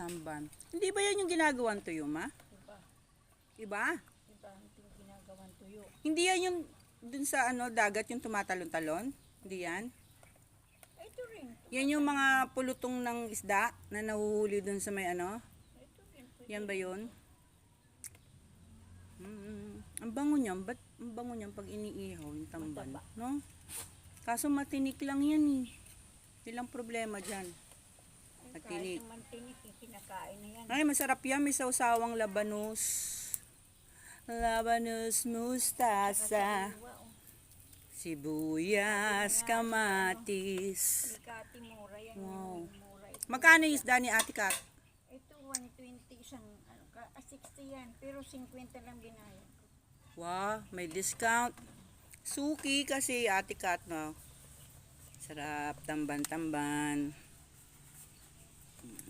tamban. Hindi ba yan yung ginagawan tuyo, ma? Diba? Iba? Diba ang ginagawang tuyo? Hindi yan yung dun sa dagat yung tumatalon-talon? Hindi yan? Ito rin. Yan yung mga pulutong ng isda na nahuhuli dun sa may Ito rin. Yan ba yun? Ang bango niyan. Ba't ang bango niyan pag iniihaw yung tamban? Mataba. No? Kaso matinik lang yan eh. Ilang problema dyan. Matinik. Kahit naman tinik, kinakain na yan. Ay, masarap yan. May sausawang labanos. Labanos, mustasa, Kaliwa, oh. sibuyas, kamatis. Likati mura yan. Wow. Mura ito. Magkano yung isda ni Ate Kat? Ito 120 isang, 60 yan. Pero 50 lang binayad ko. Wow, may discount. Suki kasi Ate Kat, no? Sarap, tamban-tamban.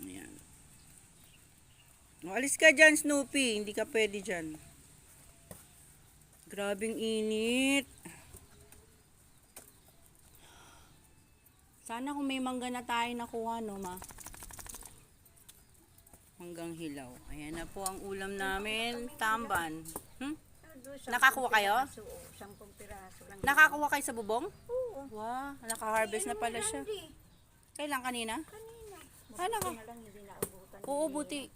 Ayan. Alis ka dyan, Snoopy. Hindi ka pwede dyan. Grabing init. Sana kung may mangga na tayo nakuha, no, ma? Manggang hilaw. Ayan na po ang ulam namin, tamban. Nakakuha kayo? 10 piraso lang. Nakakuha kayo sa bubong? Oo. Wow, naka-harvest na pala siya. Kailan kanina? Kanina. Ah, naka. Na lang hindi naabutan. Oo, buti.